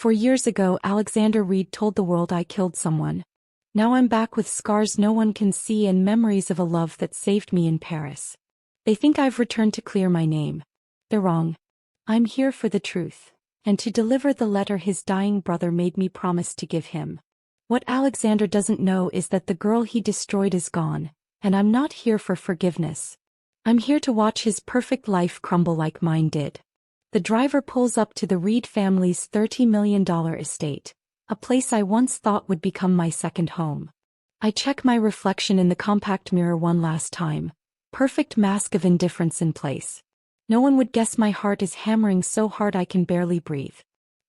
4 years ago, Alexander Reed told the world I killed someone. Now I'm back with scars no one can see and memories of a love that saved me in Paris. They think I've returned to clear my name. They're wrong. I'm here for the truth, and to deliver the letter his dying brother made me promise to give him. What Alexander doesn't know is that the girl he destroyed is gone, and I'm not here for forgiveness. I'm here to watch his perfect life crumble like mine did. The driver pulls up to the Reed family's $30 million estate, a place I once thought would become my second home. I check my reflection in the compact mirror one last time, perfect mask of indifference in place. No one would guess my heart is hammering so hard I can barely breathe.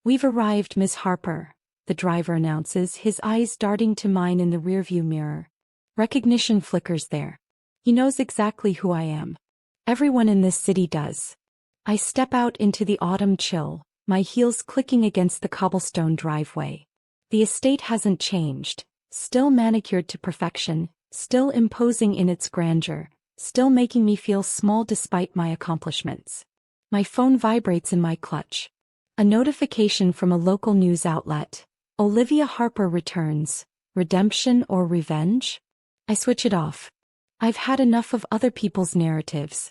We've arrived, Miss Harper, the driver announces, his eyes darting to mine in the rearview mirror. Recognition flickers there. He knows exactly who I am. Everyone in this city does. I step out into the autumn chill, my heels clicking against the cobblestone driveway. The estate hasn't changed, still manicured to perfection, still imposing in its grandeur, still making me feel small despite my accomplishments. My phone vibrates in my clutch. A notification from a local news outlet. Olivia Harper returns. Redemption or revenge? I switch it off. I've had enough of other people's narratives.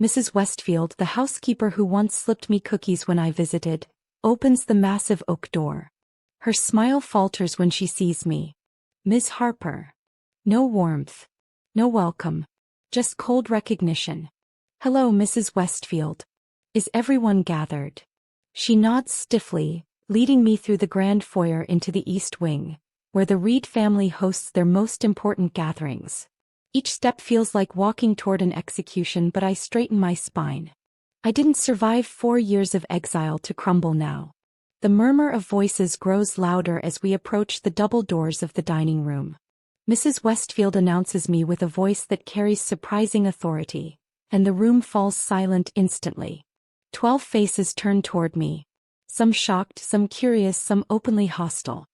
Mrs. Westfield, the housekeeper who once slipped me cookies when I visited, opens the massive oak door. Her smile falters when she sees me. Miss Harper. No warmth. No welcome. Just cold recognition. Hello, Mrs. Westfield. Is everyone gathered? She nods stiffly, leading me through the grand foyer into the East Wing, where the Reed family hosts their most important gatherings. Each step feels like walking toward an execution, but I straighten my spine. I didn't survive 4 years of exile to crumble now. The murmur of voices grows louder as we approach the double doors of the dining room. Mrs. Westfield announces me with a voice that carries surprising authority, and the room falls silent instantly. 12 faces turn toward me. Some shocked, some curious, some openly hostile.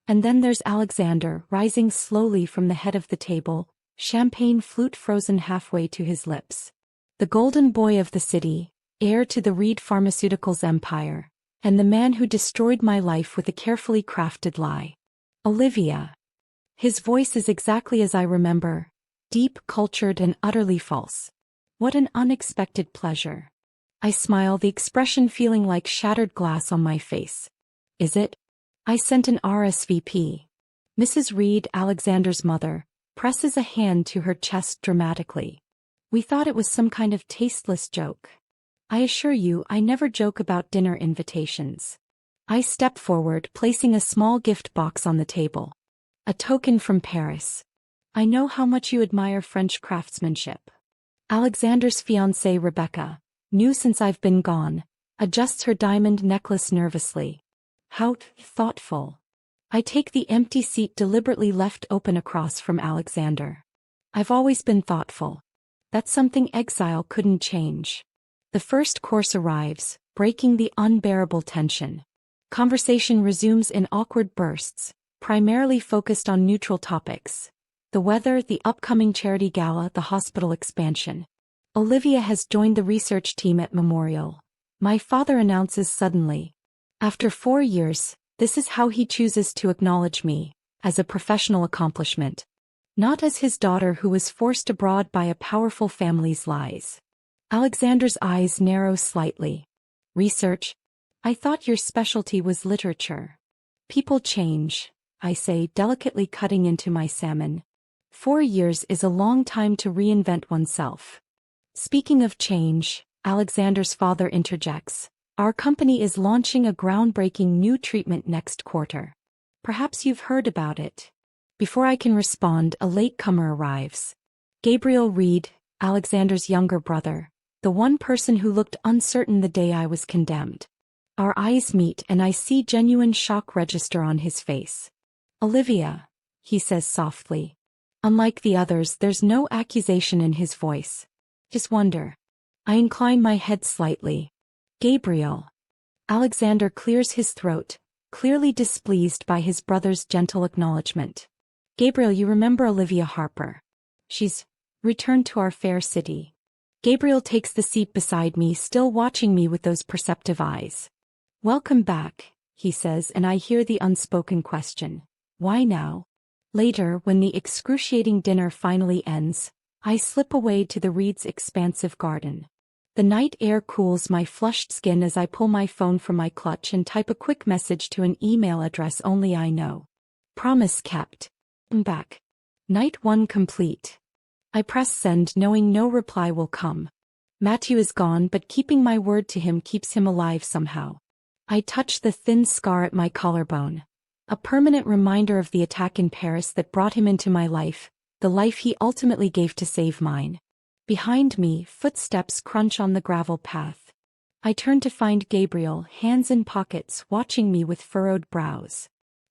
And then there's Alexander, rising slowly from the head of the table, champagne flute frozen halfway to his lips. The golden boy of the city, heir to the Reed Pharmaceuticals empire, and the man who destroyed my life with a carefully crafted lie. Olivia. His voice is exactly as I remember, deep, cultured, and utterly false. What an unexpected pleasure. I smile, the expression feeling like shattered glass on my face. Is it? I sent an RSVP. Mrs. Reed, Alexander's mother, presses a hand to her chest dramatically. We thought it was some kind of tasteless joke. I assure you, I never joke about dinner invitations. I step forward, placing a small gift box on the table. A token from Paris. I know how much you admire French craftsmanship. Alexander's fiancée Rebecca, new since I've been gone, adjusts her diamond necklace nervously. How thoughtful. I take the empty seat deliberately left open across from Alexander. I've always been thoughtful. That's something exile couldn't change. The first course arrives, breaking the unbearable tension. Conversation resumes in awkward bursts, primarily focused on neutral topics. The weather, the upcoming charity gala, the hospital expansion. Olivia has joined the research team at Memorial. My father announces suddenly. After 4 years, this is how he chooses to acknowledge me, as a professional accomplishment. Not as his daughter who was forced abroad by a powerful family's lies. Alexander's eyes narrow slightly. Research? I thought your specialty was literature. People change, I say, delicately cutting into my salmon. 4 years is a long time to reinvent oneself. Speaking of change, Alexander's father interjects. Our company is launching a groundbreaking new treatment next quarter. Perhaps you've heard about it. Before I can respond, a latecomer arrives. Gabriel Reed, Alexander's younger brother, the one person who looked uncertain the day I was condemned. Our eyes meet and I see genuine shock register on his face. Olivia, he says softly. Unlike the others, there's no accusation in his voice. Just wonder. I incline my head slightly. Gabriel. Alexander clears his throat, clearly displeased by his brother's gentle acknowledgement. Gabriel, you remember Olivia Harper. She's returned to our fair city. Gabriel takes the seat beside me, still watching me with those perceptive eyes. Welcome back, he says, and I hear the unspoken question. Why now? Later, when the excruciating dinner finally ends, I slip away to the Reed's expansive garden. The night air cools my flushed skin as I pull my phone from my clutch and type a quick message to an email address only I know. Promise kept. I'm back. Night 1 complete. I press send knowing no reply will come. Matthew is gone, but keeping my word to him keeps him alive somehow. I touch the thin scar at my collarbone. A permanent reminder of the attack in Paris that brought him into my life, the life he ultimately gave to save mine. Behind me, footsteps crunch on the gravel path. I turn to find Gabriel, hands in pockets, watching me with furrowed brows.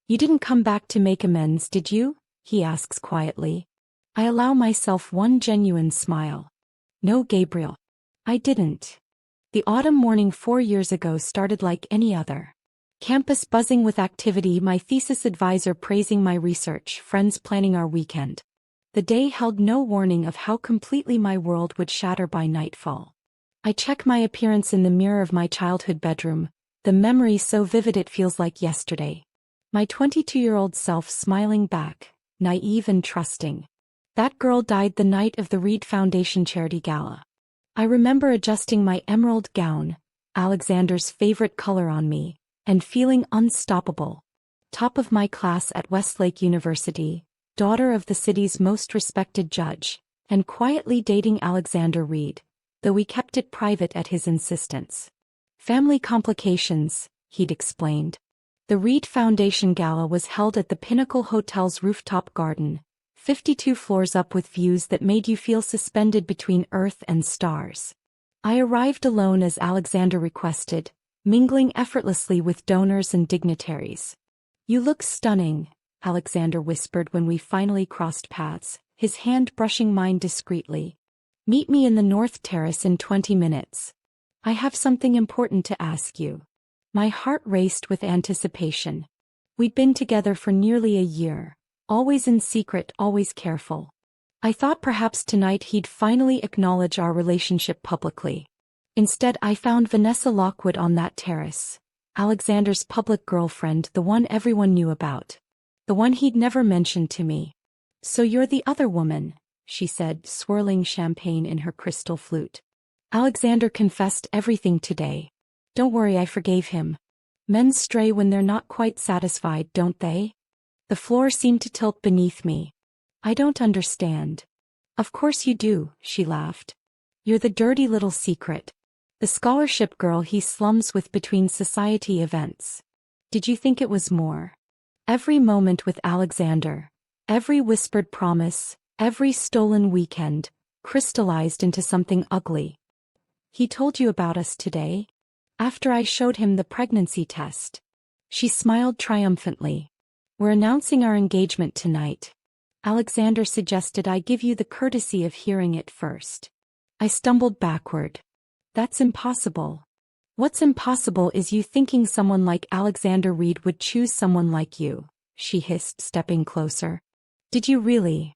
You didn't come back to make amends, did you? He asks quietly. I allow myself one genuine smile. No, Gabriel. I didn't. The autumn morning 4 years ago started like any other. Campus buzzing with activity, my thesis advisor praising my research, friends planning our weekend. The day held no warning of how completely my world would shatter by nightfall. I check my appearance in the mirror of my childhood bedroom, the memory so vivid it feels like yesterday. My 22-year-old self smiling back, naive and trusting. That girl died the night of the Reed Foundation charity gala. I remember adjusting my emerald gown, Alexander's favorite color, on me, and feeling unstoppable. Top of my class at Westlake University, daughter of the city's most respected judge, and quietly dating Alexander Reed, though we kept it private at his insistence. Family complications, he'd explained. The Reed Foundation Gala was held at the Pinnacle Hotel's rooftop garden, 52 floors up, with views that made you feel suspended between earth and stars. I arrived alone as Alexander requested, mingling effortlessly with donors and dignitaries. You look stunning, Alexander whispered when we finally crossed paths, his hand brushing mine discreetly. Meet me in the North Terrace in 20 minutes. I have something important to ask you. My heart raced with anticipation. We'd been together for nearly a year, always in secret, always careful. I thought perhaps tonight he'd finally acknowledge our relationship publicly. Instead, I found Vanessa Lockwood on that terrace, Alexander's public girlfriend, the one everyone knew about. The one he'd never mentioned to me. So you're the other woman, she said, swirling champagne in her crystal flute. Alexander confessed everything today. Don't worry, I forgave him. Men stray when they're not quite satisfied, don't they? The floor seemed to tilt beneath me. I don't understand. Of course you do, she laughed. You're the dirty little secret. The scholarship girl he slums with between society events. Did you think it was more? Every moment with Alexander, every whispered promise, every stolen weekend, crystallized into something ugly. He told you about us today? After I showed him the pregnancy test. She smiled triumphantly. We're announcing our engagement tonight. Alexander suggested I give you the courtesy of hearing it first. I stumbled backward. That's impossible. What's impossible is you thinking someone like Alexander Reed would choose someone like you, she hissed, stepping closer. Did you really?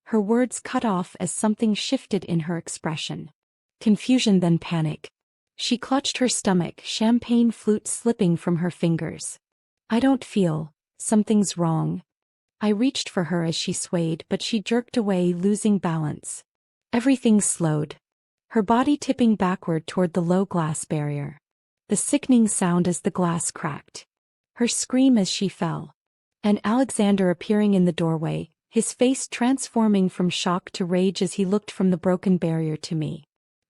Her words cut off as something shifted in her expression. Confusion, then panic. She clutched her stomach, champagne flute slipping from her fingers. I don't feel. Something's wrong. I reached for her as she swayed, but she jerked away, losing balance. Everything slowed. Her body tipping backward toward the low glass barrier. The sickening sound as the glass cracked. Her scream as she fell. And Alexander appearing in the doorway, his face transforming from shock to rage as he looked from the broken barrier to me.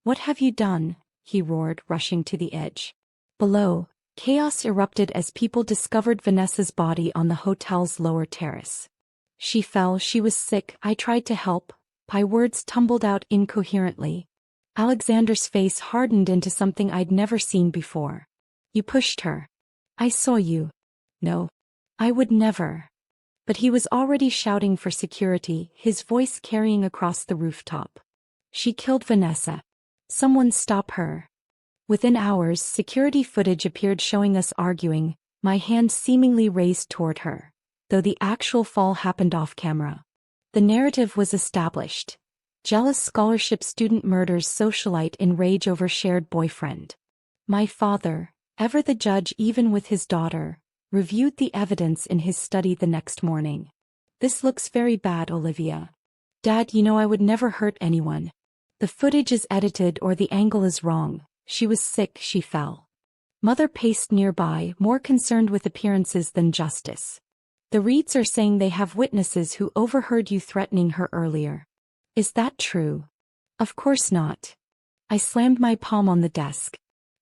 What have you done? He roared, rushing to the edge. Below, chaos erupted as people discovered Vanessa's body on the hotel's lower terrace. She fell, she was sick, I tried to help. My words tumbled out incoherently. Alexander's face hardened into something I'd never seen before. You pushed her. I saw you. No. I would never. But he was already shouting for security, his voice carrying across the rooftop. She killed Vanessa. Someone stop her. Within hours, security footage appeared showing us arguing, my hand seemingly raised toward her, though the actual fall happened off camera. The narrative was established. Jealous scholarship student murders socialite in rage over shared boyfriend. My father, Ever the judge, even with his daughter, reviewed the evidence in his study the next morning. This looks very bad, Olivia. Dad, you know I would never hurt anyone. The footage is edited or the angle is wrong. She was sick, she fell. Mother paced nearby, more concerned with appearances than justice. The Reeds are saying they have witnesses who overheard you threatening her earlier. Is that true? Of course not. I slammed my palm on the desk.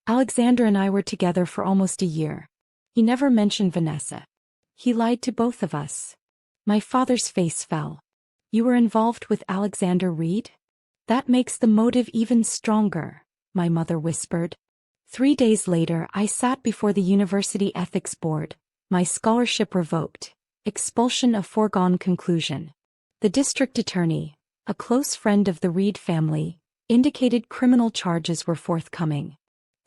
Alexander and I were together for almost a year. He never mentioned Vanessa. He lied to both of us. My father's face fell. You were involved with Alexander Reed? That makes the motive even stronger, my mother whispered. 3 days later, I sat before the University Ethics Board, my scholarship revoked, expulsion a foregone conclusion. The district attorney, a close friend of the Reed family, indicated criminal charges were forthcoming.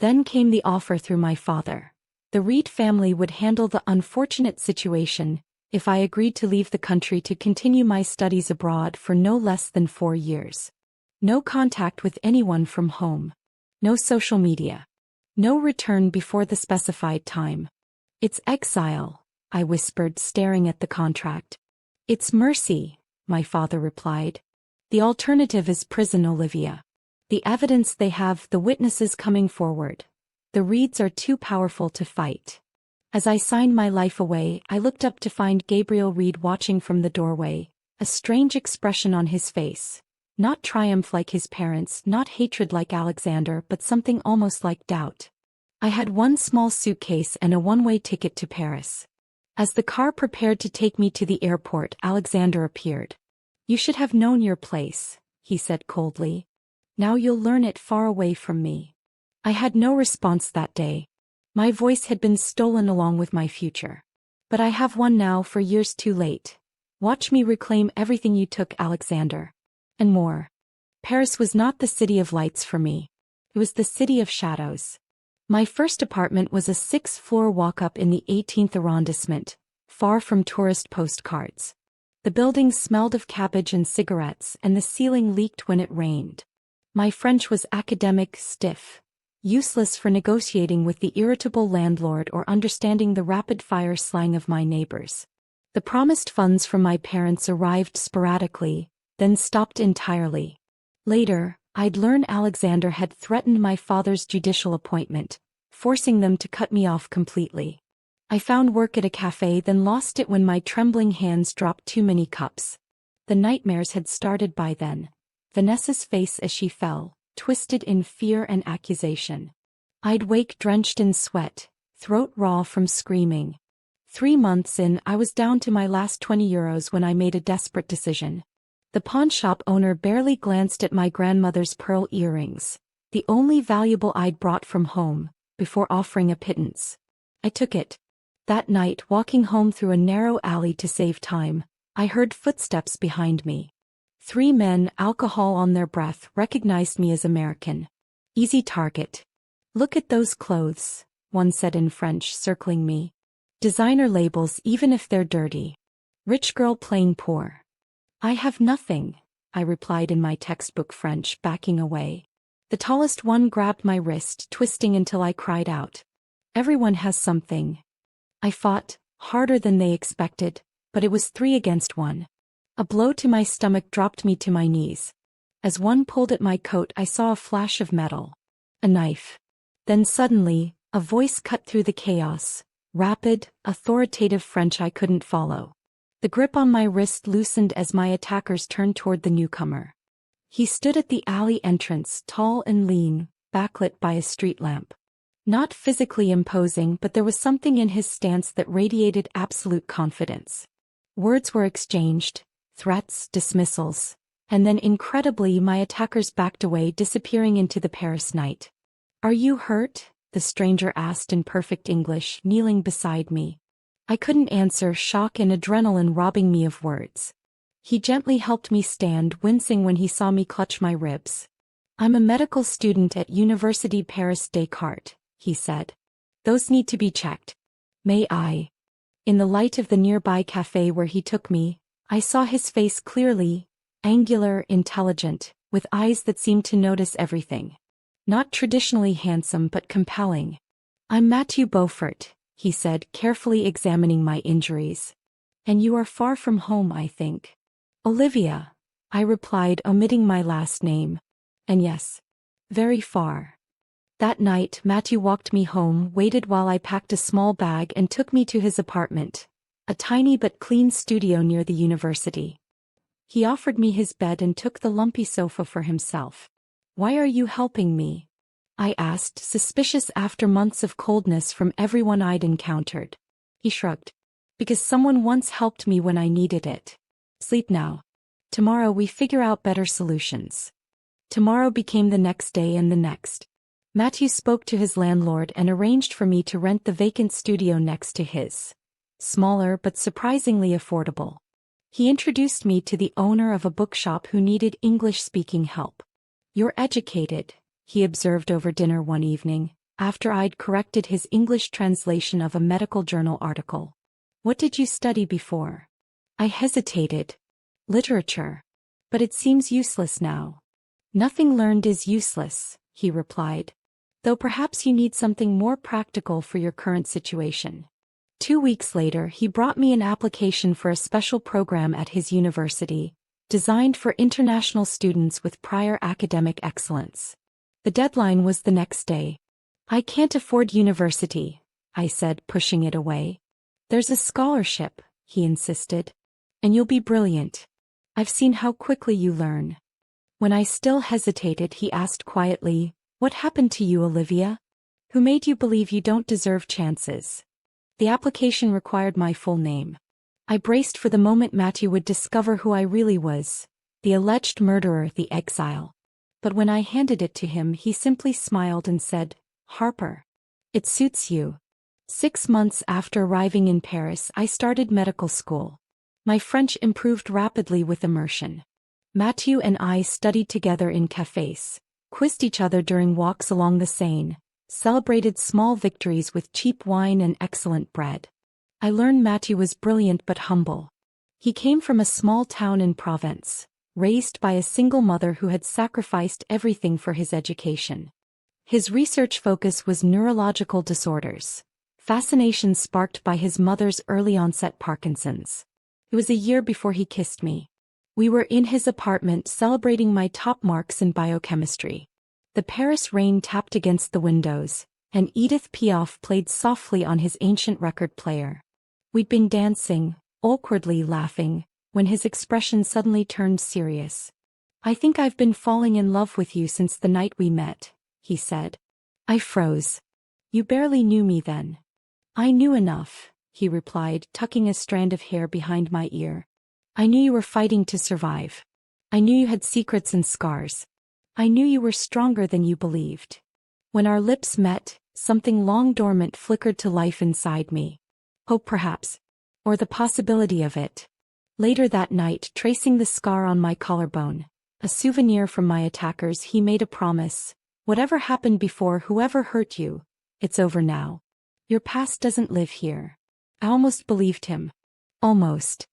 Then came the offer through my father. The Reed family would handle the unfortunate situation if I agreed to leave the country to continue my studies abroad for no less than 4 years. No contact with anyone from home. No social media. No return before the specified time. It's exile, I whispered, staring at the contract. It's mercy, my father replied. The alternative is prison, Olivia. The evidence they have, the witnesses coming forward. The Reeds are too powerful to fight. As I signed my life away, I looked up to find Gabriel Reed watching from the doorway, a strange expression on his face. Not triumph like his parents, not hatred like Alexander, but something almost like doubt. I had one small suitcase and a one-way ticket to Paris. As the car prepared to take me to the airport, Alexander appeared. You should have known your place, he said coldly. Now you'll learn it far away from me. I had no response that day. My voice had been stolen along with my future. But I have one now, for years too late. Watch me reclaim everything you took, Alexander. And more. Paris was not the city of lights for me. It was the city of shadows. My first apartment was a 6th-floor walk-up in the 18th arrondissement, far from tourist postcards. The building smelled of cabbage and cigarettes, and the ceiling leaked when it rained. My French was academic, stiff, useless for negotiating with the irritable landlord or understanding the rapid-fire slang of my neighbors. The promised funds from my parents arrived sporadically, then stopped entirely. Later, I'd learn Alexander had threatened my father's judicial appointment, forcing them to cut me off completely. I found work at a cafe, then lost it when my trembling hands dropped too many cups. The nightmares had started by then. Vanessa's face as she fell, twisted in fear and accusation. I'd wake drenched in sweat, throat raw from screaming. 3 months in, I was down to my last 20 euros when I made a desperate decision. The pawnshop owner barely glanced at my grandmother's pearl earrings, the only valuable I'd brought from home, before offering a pittance. I took it. That night, walking home through a narrow alley to save time, I heard footsteps behind me. 3 men, alcohol on their breath, recognized me as American. Easy target. Look at those clothes, one said in French, circling me. Designer labels, even if they're dirty. Rich girl playing poor. I have nothing, I replied in my textbook French, backing away. The tallest one grabbed my wrist, twisting until I cried out. Everyone has something. I fought, harder than they expected, but it was 3 against 1. A blow to my stomach dropped me to my knees. As one pulled at my coat, I saw a flash of metal. A knife. Then suddenly, a voice cut through the chaos. Rapid, authoritative French I couldn't follow. The grip on my wrist loosened as my attackers turned toward the newcomer. He stood at the alley entrance, tall and lean, backlit by a street lamp. Not physically imposing, but there was something in his stance that radiated absolute confidence. Words were exchanged. Threats, dismissals, and then incredibly my attackers backed away, disappearing into the Paris night. Are you hurt? The stranger asked in perfect English, kneeling beside me. I couldn't answer, shock and adrenaline robbing me of words. He gently helped me stand, wincing when he saw me clutch my ribs. I'm a medical student at University Paris Descartes, he said. Those need to be checked. May I? In the light of the nearby cafe where he took me, I saw his face clearly, angular, intelligent, with eyes that seemed to notice everything. Not traditionally handsome but compelling. I'm Matthew Beaufort, he said, carefully examining my injuries. And you are far from home, I think. Olivia, I replied, omitting my last name. And yes, very far. That night, Matthew walked me home, waited while I packed a small bag and took me to his apartment, a tiny but clean studio near the university. He offered me his bed and took the lumpy sofa for himself. Why are you helping me? I asked, suspicious after months of coldness from everyone I'd encountered. He shrugged. Because someone once helped me when I needed it. Sleep now. Tomorrow we figure out better solutions. Tomorrow became the next day and the next. Matthew spoke to his landlord and arranged for me to rent the vacant studio next to his. Smaller but surprisingly affordable. He introduced me to the owner of a bookshop who needed English-speaking help. You're educated, he observed over dinner one evening, after I'd corrected his English translation of a medical journal article. What did you study before? I hesitated. Literature. But it seems useless now. Nothing learned is useless, he replied. Though perhaps you need something more practical for your current situation. 2 weeks later, he brought me an application for a special program at his university, designed for international students with prior academic excellence. The deadline was the next day. I can't afford university, I said, pushing it away. There's a scholarship, he insisted. And you'll be brilliant. I've seen how quickly you learn. When I still hesitated, he asked quietly, What happened to you, Olivia? Who made you believe you don't deserve chances? The application required my full name. I braced for the moment Matthew would discover who I really was, the alleged murderer, the exile. But when I handed it to him, he simply smiled and said, Harper. It suits you. 6 months after arriving in Paris, I started medical school. My French improved rapidly with immersion. Matthew and I studied together in cafes, quizzed each other during walks along the Seine, celebrated small victories with cheap wine and excellent bread. I learned Matthew was brilliant but humble. He came from a small town in Provence, raised by a single mother who had sacrificed everything for his education. His research focus was neurological disorders, fascination sparked by his mother's early-onset Parkinson's. It was a year before he kissed me. We were in his apartment celebrating my top marks in biochemistry. The Paris rain tapped against the windows, and Edith Piaf played softly on his ancient record player. We'd been dancing, awkwardly laughing, when his expression suddenly turned serious. I think I've been falling in love with you since the night we met, he said. I froze. You barely knew me then. I knew enough, he replied, tucking a strand of hair behind my ear. I knew you were fighting to survive. I knew you had secrets and scars. I knew you were stronger than you believed. When our lips met, something long dormant flickered to life inside me. Hope, perhaps. Or the possibility of it. Later that night, tracing the scar on my collarbone, a souvenir from my attackers, he made a promise. Whatever happened before, whoever hurt you, it's over now. Your past doesn't live here. I almost believed him. Almost.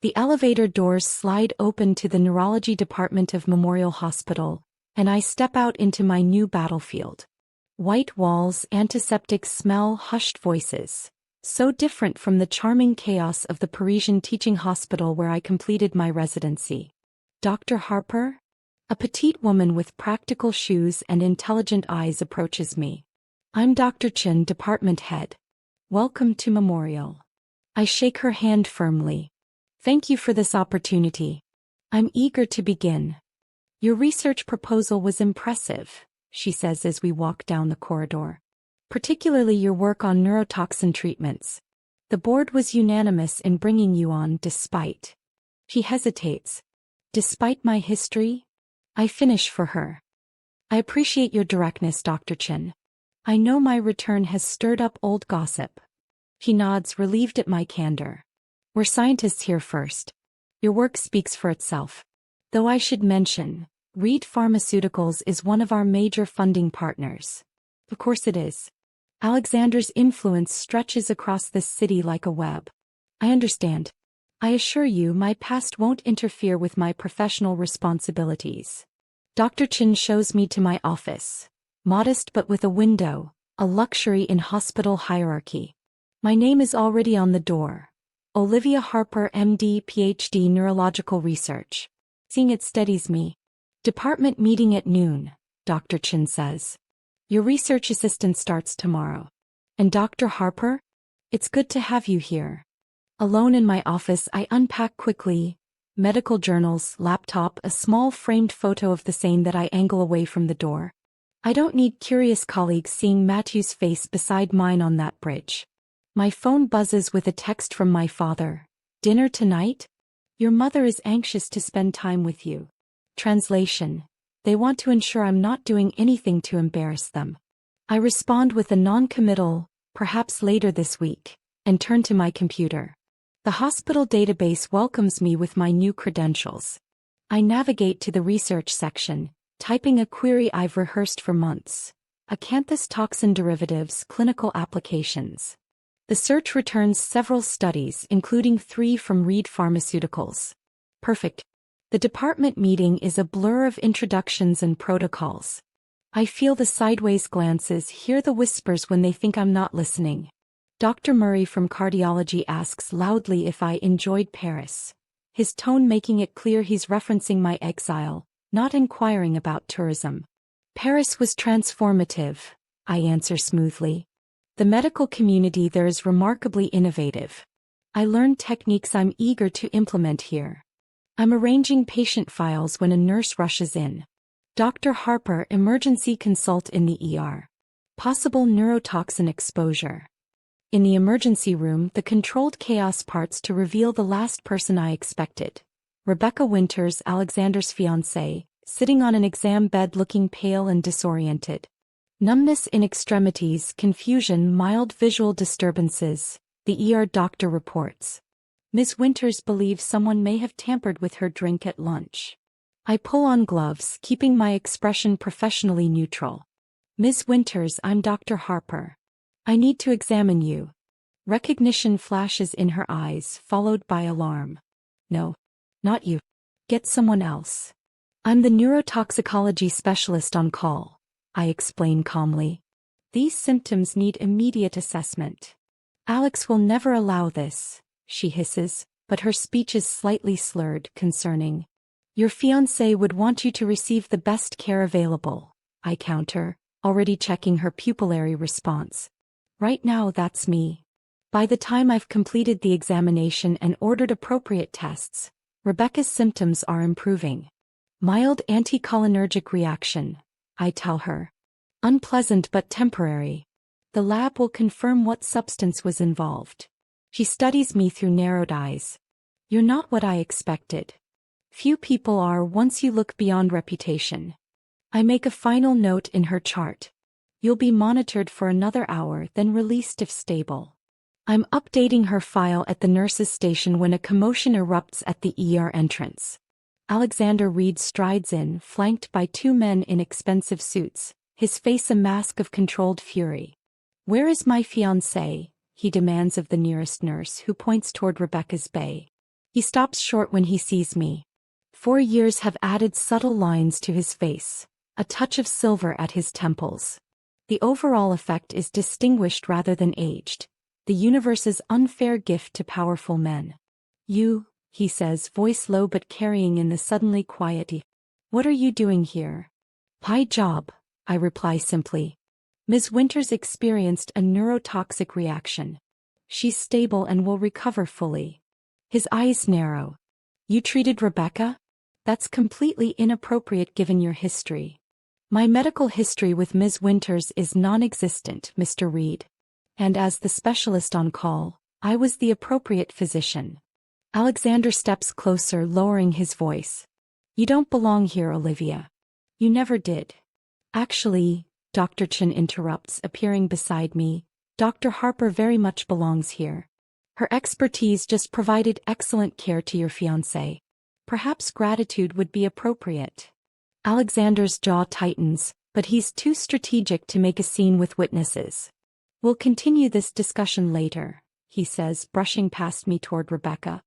The elevator doors slide open to the neurology department of Memorial Hospital, and I step out into my new battlefield. White walls, antiseptic smell, hushed voices. So different from the charming chaos of the Parisian teaching hospital where I completed my residency. Dr. Harper? A petite woman with practical shoes and intelligent eyes approaches me. I'm Dr. Chen, department head. Welcome to Memorial. I shake her hand firmly. Thank you for this opportunity. I'm eager to begin. Your research proposal was impressive, she says as we walk down the corridor. Particularly your work on neurotoxin treatments. The board was unanimous in bringing you on despite. She hesitates. Despite my history? I finish for her. I appreciate your directness, Dr. Chen. I know my return has stirred up old gossip. She nods, relieved at my candor. We're scientists here first. Your work speaks for itself. Though I should mention, Reed Pharmaceuticals is one of our major funding partners. Of course it is. Alexander's influence stretches across this city like a web. I understand. I assure you my past won't interfere with my professional responsibilities. Dr. Chin shows me to my office. Modest but with a window, a luxury in hospital hierarchy. My name is already on the door. Olivia Harper, MD, PhD, Neurological Research. Seeing it steadies me. Department meeting at noon, Dr. Chin says. Your research assistant starts tomorrow. And Dr. Harper? It's good to have you here. Alone in my office, I unpack quickly. Medical journals, laptop, a small framed photo of the same that I angle away from the door. I don't need curious colleagues seeing Matthew's face beside mine on that bridge. My phone buzzes with a text from my father. Dinner tonight? Your mother is anxious to spend time with you. Translation. They want to ensure I'm not doing anything to embarrass them. I respond with a non-committal, perhaps later this week, and turn to my computer. The hospital database welcomes me with my new credentials. I navigate to the research section, typing a query I've rehearsed for months. Acanthus toxin derivatives, clinical applications. The search returns several studies, including 3 from Reed Pharmaceuticals. Perfect. The department meeting is a blur of introductions and protocols. I feel the sideways glances, hear the whispers when they think I'm not listening. Dr. Murray from cardiology asks loudly if I enjoyed Paris, his tone making it clear he's referencing my exile, not inquiring about tourism. Paris was transformative, I answer smoothly. The medical community there is remarkably innovative. I learned techniques I'm eager to implement here. I'm arranging patient files when a nurse rushes in. Dr. Harper, emergency consult in the ER. Possible neurotoxin exposure. In the emergency room, the controlled chaos parts to reveal the last person I expected. Rebecca Winters, Alexander's fiancée, sitting on an exam bed looking pale and disoriented. Numbness in extremities, confusion, mild visual disturbances, the ER doctor reports. Ms. Winters believes someone may have tampered with her drink at lunch. I pull on gloves, keeping my expression professionally neutral. Ms. Winters, I'm Dr. Harper. I need to examine you. Recognition flashes in her eyes, followed by alarm. No, not you. Get someone else. I'm the neurotoxicology specialist on call, I explain calmly. These symptoms need immediate assessment. Alex will never allow this, she hisses, but her speech is slightly slurred, concerning. Your fiancé would want you to receive the best care available, I counter, already checking her pupillary response. Right now that's me. By the time I've completed the examination and ordered appropriate tests, Rebecca's symptoms are improving. Mild anticholinergic reaction, I tell her. Unpleasant but temporary. The lab will confirm what substance was involved. She studies me through narrowed eyes. You're not what I expected. Few people are once you look beyond reputation. I make a final note in her chart. You'll be monitored for another hour, then released if stable. I'm updating her file at the nurse's station when a commotion erupts at the ER entrance. Alexander Reed strides in, flanked by 2 men in expensive suits, his face a mask of controlled fury. Where is my fiancé? He demands of the nearest nurse, who points toward Rebecca's bay. He stops short when he sees me. 4 years have added subtle lines to his face, a touch of silver at his temples. The overall effect is distinguished rather than aged, the universe's unfair gift to powerful men. You, he says, voice low but carrying in the suddenly quiet. What are you doing here? My job, I reply simply. Ms. Winters experienced a neurotoxic reaction. She's stable and will recover fully. His eyes narrow. You treated Rebecca? That's completely inappropriate given your history. My medical history with Ms. Winters is non-existent, Mr. Reed. And as the specialist on call, I was the appropriate physician. Alexander steps closer, lowering his voice. You don't belong here, Olivia. You never did. Actually, Dr. Chin interrupts, appearing beside me, Dr. Harper very much belongs here. Her expertise just provided excellent care to your fiancé. Perhaps gratitude would be appropriate. Alexander's jaw tightens, but he's too strategic to make a scene with witnesses. We'll continue this discussion later, he says, brushing past me toward Rebecca.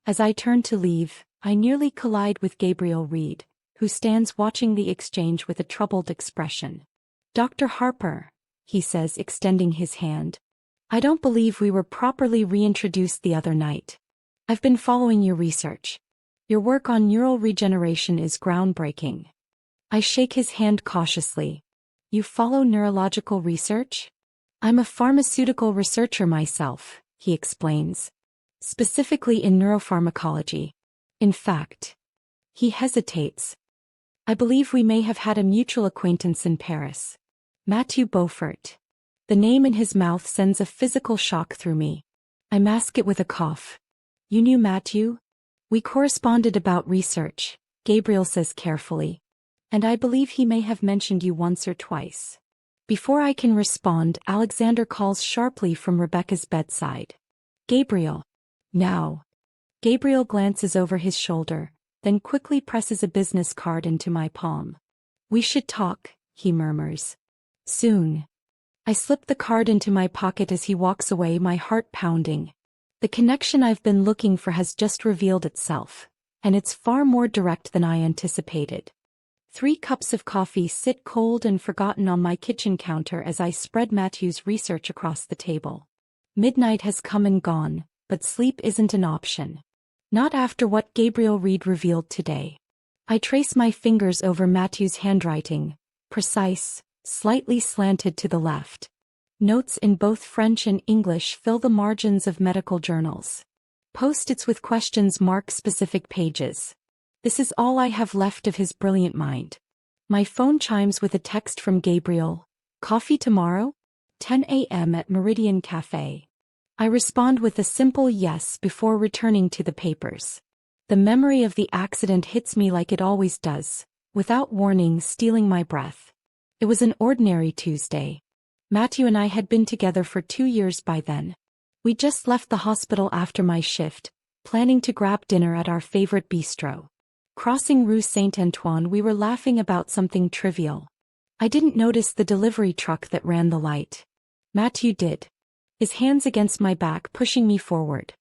As I turn to leave, I nearly collide with Gabriel Reed, who stands watching the exchange with a troubled expression. Dr. Harper, he says, extending his hand. I don't believe we were properly reintroduced the other night. I've been following your research. Your work on neural regeneration is groundbreaking. I shake his hand cautiously. You follow neurological research? I'm a pharmaceutical researcher myself, he explains. Specifically in neuropharmacology. In fact. He hesitates. I believe we may have had a mutual acquaintance in Paris. Matthew Beaufort. The name in his mouth sends a physical shock through me. I mask it with a cough. You knew Matthew? We corresponded about research, Gabriel says carefully. And I believe he may have mentioned you once or twice. Before I can respond, Alexander calls sharply from Rebecca's bedside. Gabriel. Now. Gabriel glances over his shoulder, then quickly presses a business card into my palm. We should talk, he murmurs. Soon. I slip the card into my pocket as he walks away, my heart pounding. The connection I've been looking for has just revealed itself, and it's far more direct than I anticipated. 3 cups of coffee sit cold and forgotten on my kitchen counter as I spread Matthew's research across the table. Midnight has come and gone, but sleep isn't an option. Not after what Gabriel Reed revealed today. I trace my fingers over Matthew's handwriting, precise, slightly slanted to the left. Notes in both French and English fill the margins of medical journals. Post-its with questions mark specific pages. This is all I have left of his brilliant mind. My phone chimes with a text from Gabriel. Coffee tomorrow? 10 a.m. at Meridian Cafe. I respond with a simple yes before returning to the papers. The memory of the accident hits me like it always does, without warning, stealing my breath. It was an ordinary Tuesday. Matthew and I had been together for 2 years by then. We just left the hospital after my shift, planning to grab dinner at our favorite bistro. Crossing Rue Saint-Antoine, we were laughing about something trivial. I didn't notice the delivery truck that ran the light. Matthew did. His hands against my back, pushing me forward.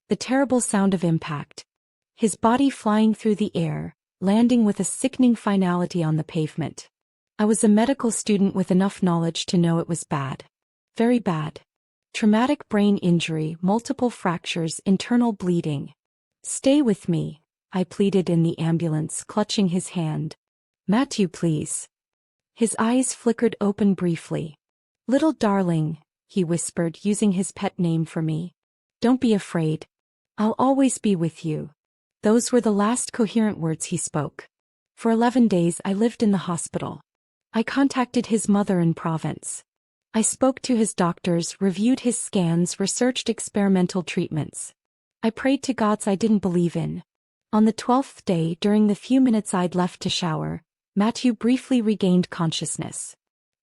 The terrible sound of impact. His body flying through the air, landing with a sickening finality on the pavement. I was a medical student with enough knowledge to know it was bad. Very bad. Traumatic brain injury, multiple fractures, internal bleeding. Stay with me, I pleaded in the ambulance, clutching his hand. Matthew, please. His eyes flickered open briefly. Little darling, he whispered, using his pet name for me. Don't be afraid. I'll always be with you. Those were the last coherent words he spoke. For 11 days I lived in the hospital. I contacted his mother in Provence. I spoke to his doctors, reviewed his scans, researched experimental treatments. I prayed to gods I didn't believe in. On the 12th day, during the few minutes I'd left to shower, Matthew briefly regained consciousness.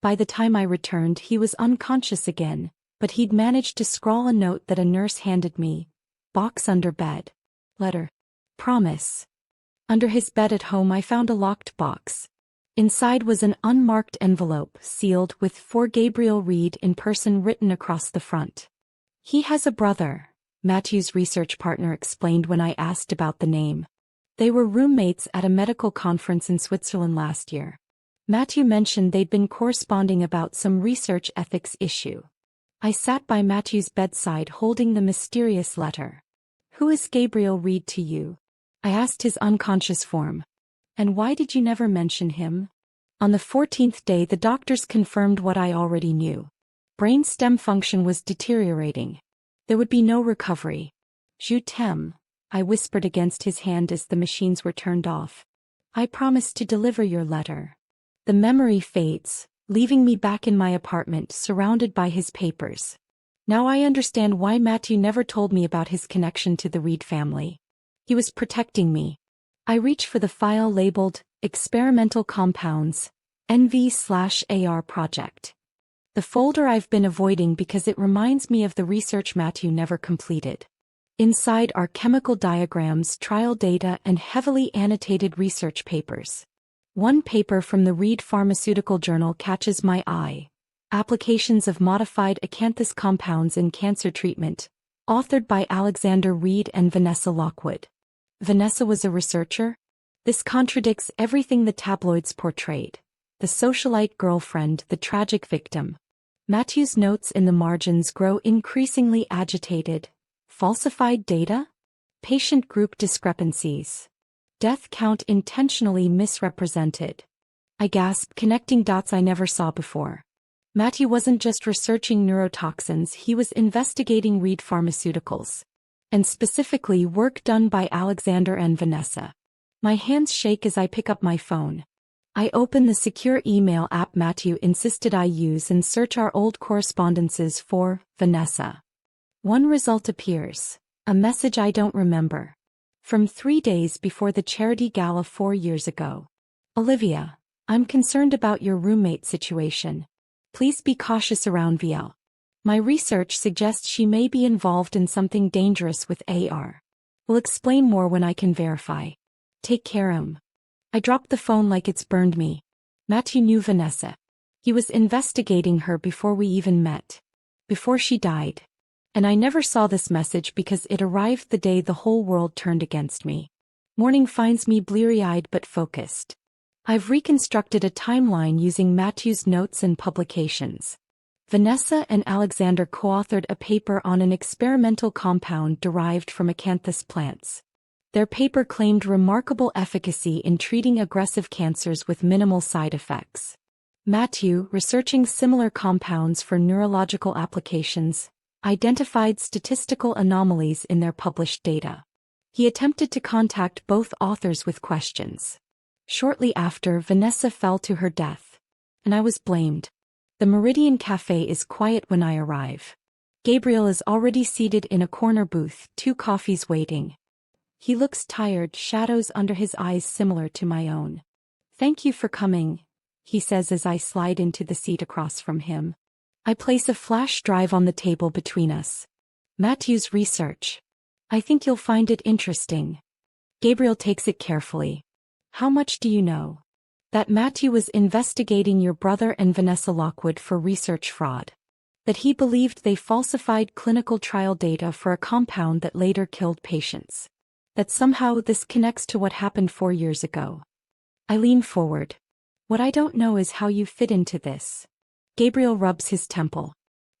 By the time I returned, he was unconscious again, but he'd managed to scrawl a note that a nurse handed me. Box under bed. Letter. Promise. Under his bed at home I found a locked box. Inside was an unmarked envelope, sealed with "For Gabriel Reed" in person written across the front. He has a brother, Matthew's research partner explained when I asked about the name. They were roommates at a medical conference in Switzerland last year. Matthew mentioned they'd been corresponding about some research ethics issue. I sat by Matthew's bedside holding the mysterious letter. Who is Gabriel Reed to you? I asked his unconscious form. And why did you never mention him? On the 14th day the doctors confirmed what I already knew. Brain stem function was deteriorating. There would be no recovery. Je t'aime, I whispered against his hand as the machines were turned off. I promised to deliver your letter. The memory fades, leaving me back in my apartment surrounded by his papers. Now I understand why Matthew never told me about his connection to the Reed family. He was protecting me. I reach for the file labeled Experimental Compounds, NV/AR Project. The folder I've been avoiding because it reminds me of the research Matthew never completed. Inside are chemical diagrams, trial data, and heavily annotated research papers. One paper from the Reed Pharmaceutical Journal catches my eye. Applications of modified acanthus compounds in cancer treatment, authored by Alexander Reed and Vanessa Lockwood. Vanessa was a researcher? This contradicts everything the tabloids portrayed. The socialite girlfriend, the tragic victim. Matthew's notes in the margins grow increasingly agitated. Falsified data? Patient group discrepancies. Death count intentionally misrepresented. I gasped, connecting dots I never saw before. Matthew wasn't just researching neurotoxins, he was investigating Reed Pharmaceuticals. And specifically work done by Alexander and Vanessa. My hands shake as I pick up my phone. I open the secure email app Matthew insisted I use and search our old correspondences for Vanessa. One result appears. A message I don't remember. From 3 days before the charity gala 4 years ago. Olivia, I'm concerned about your roommate situation. Please be cautious around VL. My research suggests she may be involved in something dangerous with AR. We'll explain more when I can verify. Take care, I dropped the phone like it's burned me. Matthew knew Vanessa. He was investigating her before we even met. Before she died. And I never saw this message because it arrived the day the whole world turned against me. Morning finds me bleary-eyed but focused. I've reconstructed a timeline using Matthew's notes and publications. Vanessa and Alexander co-authored a paper on an experimental compound derived from acanthus plants. Their paper claimed remarkable efficacy in treating aggressive cancers with minimal side effects. Matthew, researching similar compounds for neurological applications, identified statistical anomalies in their published data. He attempted to contact both authors with questions. Shortly after, Vanessa fell to her death. And I was blamed. The Meridian Cafe is quiet when I arrive. Gabriel is already seated in a corner booth, 2 coffees waiting. He looks tired, shadows under his eyes similar to my own. Thank you for coming, he says as I slide into the seat across from him. I place a flash drive on the table between us. Matthew's research. I think you'll find it interesting. Gabriel takes it carefully. How much do you know? That Matthew was investigating your brother and Vanessa Lockwood for research fraud. That he believed they falsified clinical trial data for a compound that later killed patients. That somehow this connects to what happened 4 years ago. I lean forward. What I don't know is how you fit into this. Gabriel rubs his temple.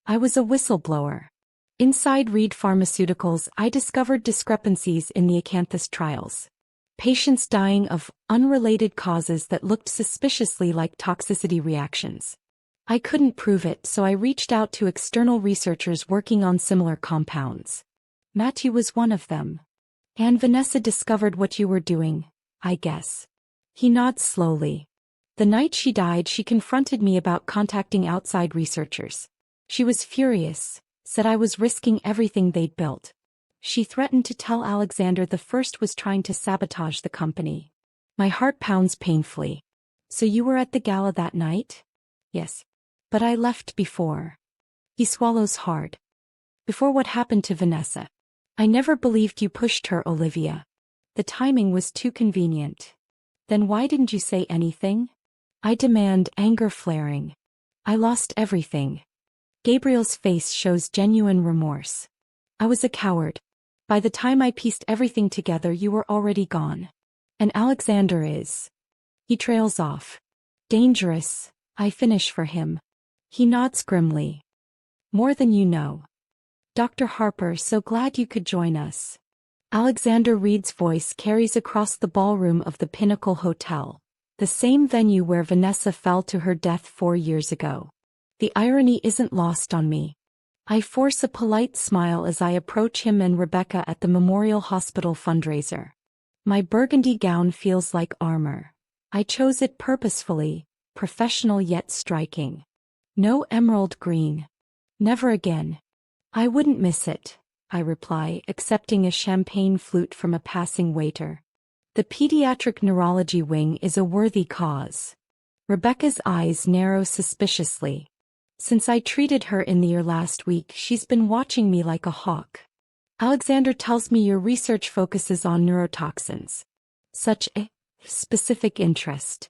I was a whistleblower. Inside Reed Pharmaceuticals, I discovered discrepancies in the acanthus trials. Patients dying of unrelated causes that looked suspiciously like toxicity reactions. I couldn't prove it, so I reached out to external researchers working on similar compounds. Matthew was one of them. And Vanessa discovered what you were doing, I guess. He nods slowly. The night she died, she confronted me about contacting outside researchers. She was furious, said I was risking everything they'd built. She threatened to tell Alexander the first was trying to sabotage the company. My heart pounds painfully. So you were at the gala that night? Yes. But I left before. He swallows hard. Before what happened to Vanessa. I never believed you pushed her, Olivia. The timing was too convenient. Then why didn't you say anything? I demand, anger flaring. I lost everything. Gabriel's face shows genuine remorse. I was a coward. By the time I pieced everything together, you were already gone. And Alexander is. He trails off. Dangerous, I finish for him. He nods grimly. More than you know. Dr. Harper, so glad you could join us. Alexander Reed's voice carries across the ballroom of the Pinnacle Hotel, the same venue where Vanessa fell to her death 4 years ago. The irony isn't lost on me. I force a polite smile as I approach him and Rebecca at the Memorial Hospital fundraiser. My burgundy gown feels like armor. I chose it purposefully, professional yet striking. No emerald green. Never again. I wouldn't miss it, I reply, accepting a champagne flute from a passing waiter. The pediatric neurology wing is a worthy cause. Rebecca's eyes narrow suspiciously. Since I treated her in the ear last week, she's been watching me like a hawk. Alexander tells me your research focuses on neurotoxins. Such a specific interest.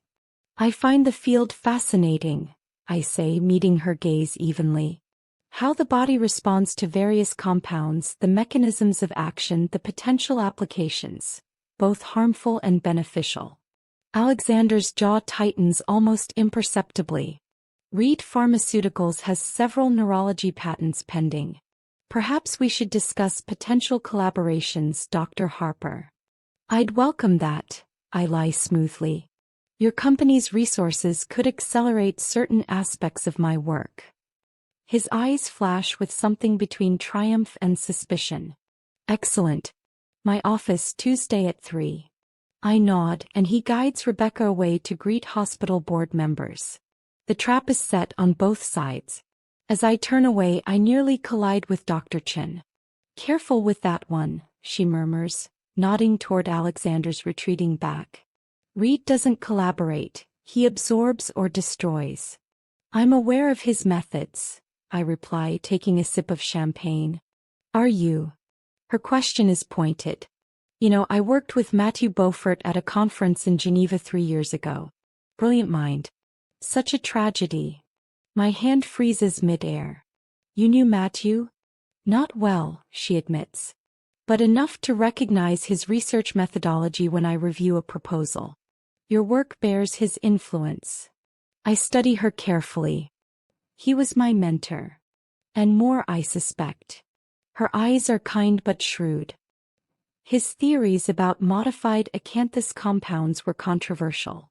I find the field fascinating, I say, meeting her gaze evenly. How the body responds to various compounds, the mechanisms of action, the potential applications, both harmful and beneficial. Alexander's jaw tightens almost imperceptibly. Reed Pharmaceuticals has several neurology patents pending. Perhaps we should discuss potential collaborations, Dr. Harper. I'd welcome that, I lie smoothly. Your company's resources could accelerate certain aspects of my work. His eyes flash with something between triumph and suspicion. Excellent. My office Tuesday at 3. I nod and he guides Rebecca away to greet hospital board members. The trap is set on both sides. As I turn away, I nearly collide with Dr. Chin. Careful with that one, she murmurs, nodding toward Alexander's retreating back. Reed doesn't collaborate, he absorbs or destroys. I'm aware of his methods, I reply, taking a sip of champagne. Are you? Her question is pointed. You know, I worked with Matthew Beaufort at a conference in Geneva 3 years ago. Brilliant mind. Such a tragedy. My hand freezes mid-air. You knew Matthew? Not well, she admits. But enough to recognize his research methodology when I review a proposal. Your work bears his influence. I study her carefully. He was my mentor. And more, I suspect. Her eyes are kind but shrewd. His theories about modified acanthus compounds were controversial.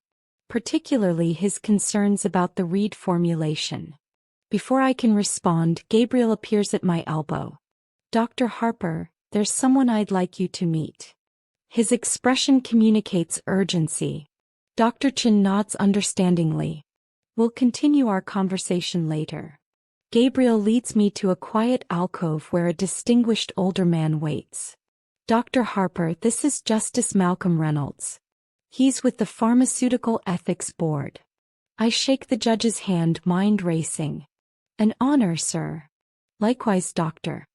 Particularly his concerns about the Reed formulation. Before I can respond, Gabriel appears at my elbow. Dr. Harper, there's someone I'd like you to meet. His expression communicates urgency. Dr. Chin nods understandingly. We'll continue our conversation later. Gabriel leads me to a quiet alcove where a distinguished older man waits. Dr. Harper, this is Justice Malcolm Reynolds. He's with the Pharmaceutical Ethics Board. I shake the judge's hand, mind racing. An honor, sir. Likewise, doctor.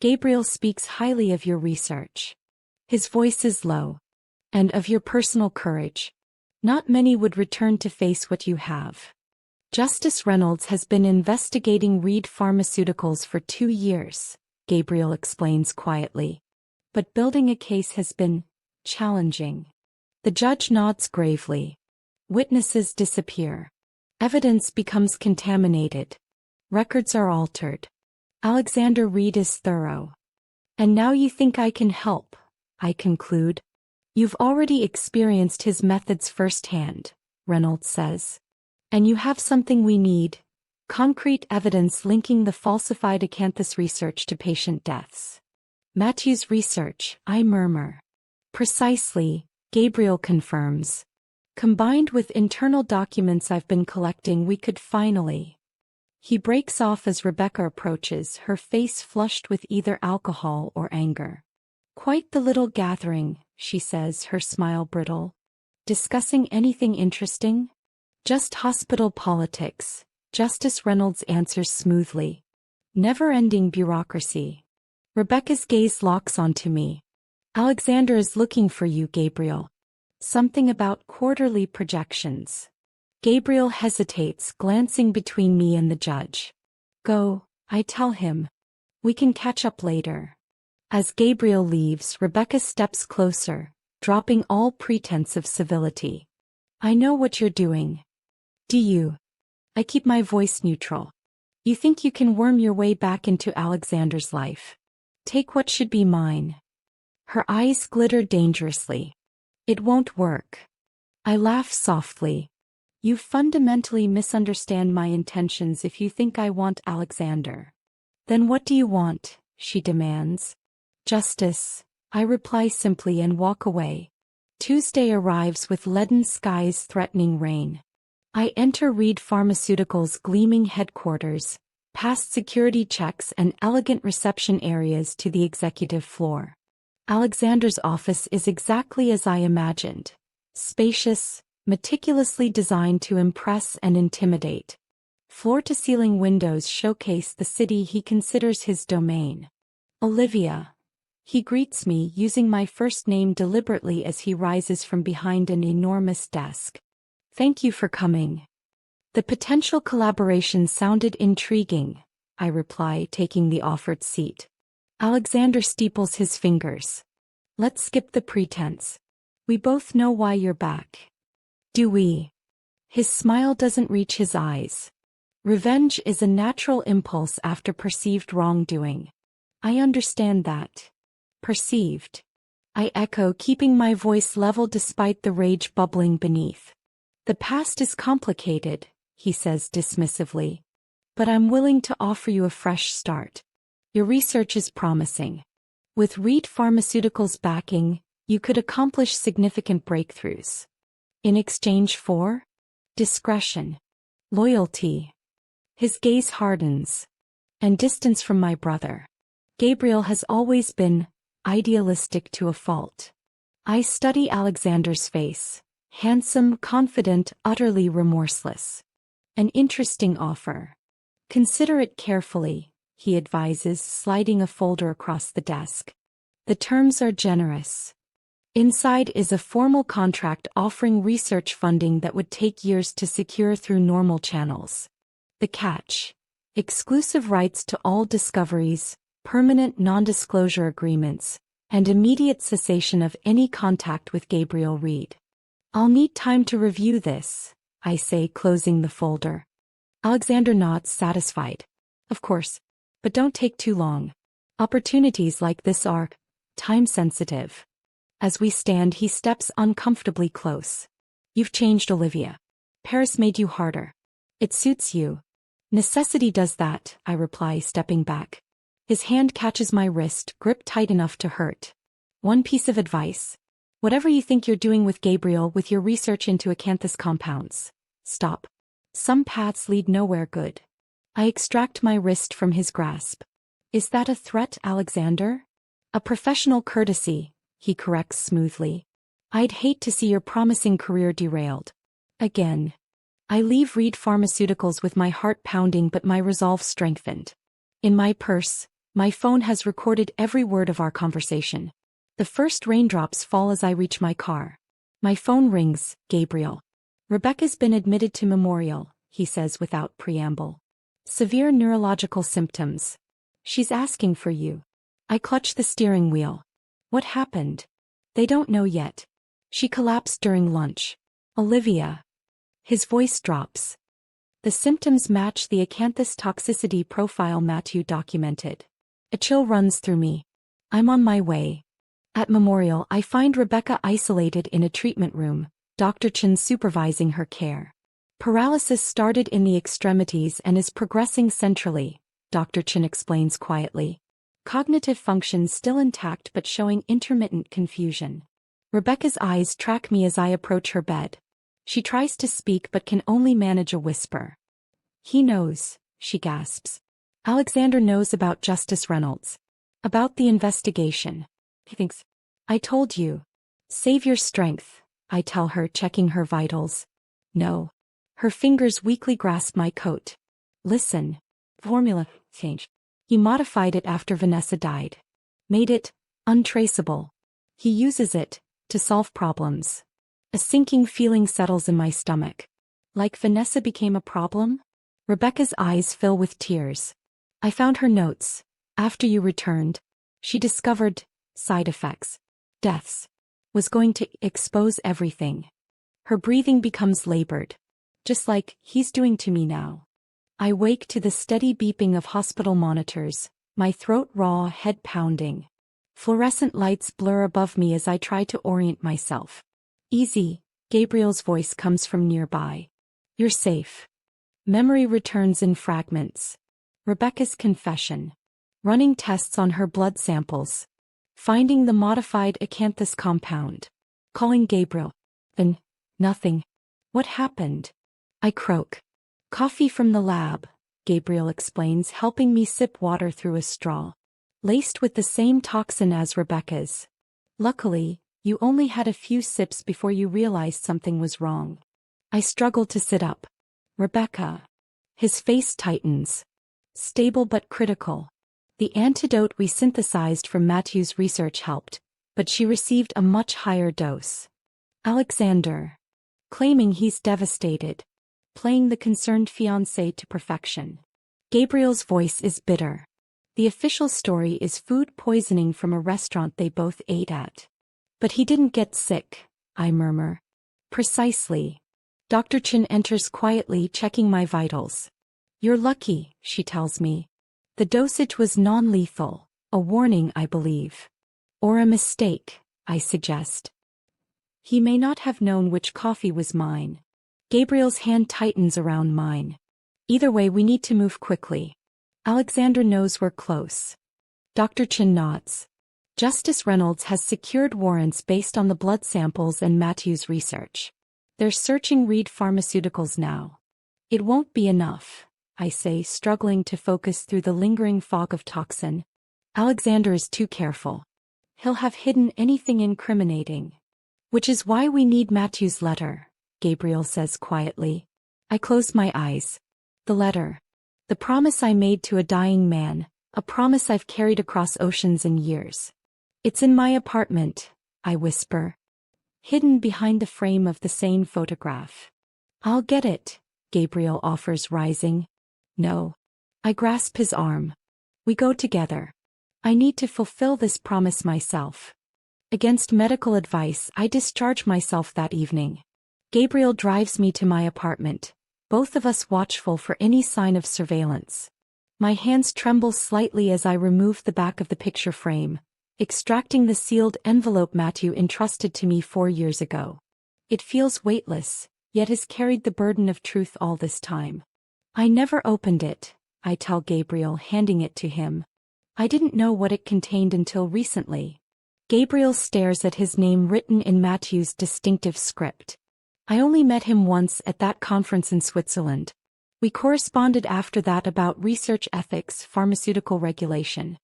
Gabriel speaks highly of your research. His voice is low. And of your personal courage. Not many would return to face what you have. Justice Reynolds has been investigating Reed Pharmaceuticals for 2 years, Gabriel explains quietly. But building a case has been challenging. The judge nods gravely. Witnesses disappear. Evidence becomes contaminated. Records are altered. Alexander Reed is thorough. And now you think I can help, I conclude. You've already experienced his methods firsthand, Reynolds says. And you have something we need, concrete evidence linking the falsified acanthus research to patient deaths. Matthew's research, I murmur. Precisely, Gabriel confirms. Combined with internal documents I've been collecting, we could finally. He breaks off as Rebecca approaches, her face flushed with either alcohol or anger. Quite the little gathering, she says, her smile brittle. Discussing anything interesting? Just hospital politics, Justice Reynolds answers smoothly. Never-ending bureaucracy. Rebecca's gaze locks onto me. Alexander is looking for you, Gabriel. Something about quarterly projections. Gabriel hesitates, glancing between me and the judge. Go, I tell him. We can catch up later. As Gabriel leaves, Rebecca steps closer, dropping all pretense of civility. I know what you're doing. Do you? I keep my voice neutral. You think you can worm your way back into Alexander's life. Take what should be mine. Her eyes glitter dangerously. It won't work. I laugh softly. You fundamentally misunderstand my intentions if you think I want Alexander. Then what do you want? She demands. Justice, I reply simply and walk away. Tuesday arrives with leaden skies threatening rain. I enter Reed Pharmaceuticals' gleaming headquarters, past security checks and elegant reception areas to the executive floor. Alexander's office is exactly as I imagined. Spacious, meticulously designed to impress and intimidate. Floor-to-ceiling windows showcase the city he considers his domain. Olivia. He greets me using my first name deliberately as he rises from behind an enormous desk. Thank you for coming. The potential collaboration sounded intriguing, I reply, taking the offered seat. Alexander steeples his fingers. Let's skip the pretense. We both know why you're back. Do we? His smile doesn't reach his eyes. Revenge is a natural impulse after perceived wrongdoing. I understand that. Perceived. I echo, keeping my voice level despite the rage bubbling beneath. The past is complicated, he says dismissively. But I'm willing to offer you a fresh start. Your research is promising. With Reed Pharmaceuticals' backing, you could accomplish significant breakthroughs. In exchange for? Discretion. Loyalty. His gaze hardens. And distance from my brother. Gabriel has always been idealistic to a fault. I study Alexander's face. Handsome, confident, utterly remorseless. An interesting offer. Consider it carefully, he advises, sliding a folder across the desk. The terms are generous. Inside is a formal contract offering research funding that would take years to secure through normal channels. The catch: exclusive rights to all discoveries, permanent non-disclosure agreements, and immediate cessation of any contact with Gabriel Reed. I'll need time to review this, I say, closing the folder. Alexander nods, satisfied. Of course. But don't take too long. Opportunities like this are time-sensitive. As we stand, he steps uncomfortably close. You've changed, Olivia. Paris made you harder. It suits you. Necessity does that, I reply, stepping back. His hand catches my wrist, gripped tight enough to hurt. One piece of advice. Whatever you think you're doing with Gabriel with your research into acanthus compounds, stop. Some paths lead nowhere good. I extract my wrist from his grasp. Is that a threat, Alexander? A professional courtesy, he corrects smoothly. I'd hate to see your promising career derailed. Again. I leave Reed Pharmaceuticals with my heart pounding but my resolve strengthened. In my purse, my phone has recorded every word of our conversation. The first raindrops fall as I reach my car. My phone rings. Gabriel. Rebecca's been admitted to Memorial, he says without preamble. Severe neurological symptoms. She's asking for you. I clutch the steering wheel. What happened? They don't know yet. She collapsed during lunch. Olivia. His voice drops. The symptoms match the acanthus toxicity profile Matthew documented. A chill runs through me. I'm on my way. At Memorial, I find Rebecca isolated in a treatment room, Dr. Chen supervising her care. Paralysis started in the extremities and is progressing centrally, Dr. Chen explains quietly. Cognitive functions still intact but showing intermittent confusion. Rebecca's eyes track me as I approach her bed. She tries to speak but can only manage a whisper. He knows, she gasps. Alexander knows about Justice Reynolds. About the investigation. He thinks. I told you. Save your strength, I tell her, checking her vitals. No. Her fingers weakly grasp my coat. Listen. Formula change. He modified it after Vanessa died. Made it untraceable. He uses it to solve problems. A sinking feeling settles in my stomach. Like Vanessa became a problem? Rebecca's eyes fill with tears. I found her notes. After you returned, she discovered side effects. Deaths. Was going to expose everything. Her breathing becomes labored. Just like he's doing to me now. I wake to the steady beeping of hospital monitors, my throat raw, head pounding. Fluorescent lights blur above me as I try to orient myself. Easy, Gabriel's voice comes from nearby. You're safe. Memory returns in fragments. Rebecca's confession. Running tests on her blood samples. Finding the modified acanthus compound. Calling Gabriel. Then, nothing. What happened? I croak. Coffee from the lab, Gabriel explains, helping me sip water through a straw. Laced with the same toxin as Rebecca's. Luckily, you only had a few sips before you realized something was wrong. I struggle to sit up. Rebecca. His face tightens. Stable but critical. The antidote we synthesized from Matthew's research helped, but she received a much higher dose. Alexander. Claiming he's devastated. Playing the concerned fiancé to perfection. Gabriel's voice is bitter. The official story is food poisoning from a restaurant they both ate at. But he didn't get sick, I murmur. Precisely. Dr. Chen enters quietly, checking my vitals. You're lucky, she tells me. The dosage was non-lethal, a warning, I believe. Or a mistake, I suggest. He may not have known which coffee was mine. Gabriel's hand tightens around mine. Either way, we need to move quickly. Alexander knows we're close. Dr. Chin nods. Justice Reynolds has secured warrants based on the blood samples and Matthew's research. They're searching Reed Pharmaceuticals now. It won't be enough, I say, struggling to focus through the lingering fog of toxin. Alexander is too careful. He'll have hidden anything incriminating. Which is why we need Matthew's letter, Gabriel says quietly. I close my eyes. The letter. The promise I made to a dying man, a promise I've carried across oceans and years. It's in my apartment, I whisper. Hidden behind the frame of the sane photograph. I'll get it, Gabriel offers, rising. No. I grasp his arm. We go together. I need to fulfill this promise myself. Against medical advice, I discharge myself that evening. Gabriel drives me to my apartment, both of us watchful for any sign of surveillance. My hands tremble slightly as I remove the back of the picture frame, extracting the sealed envelope Matthew entrusted to me 4 years ago. It feels weightless, yet has carried the burden of truth all this time. I never opened it, I tell Gabriel, handing it to him. I didn't know what it contained until recently. Gabriel stares at his name written in Matthew's distinctive script. I only met him once at that conference in Switzerland. We corresponded after that about research ethics, pharmaceutical regulation.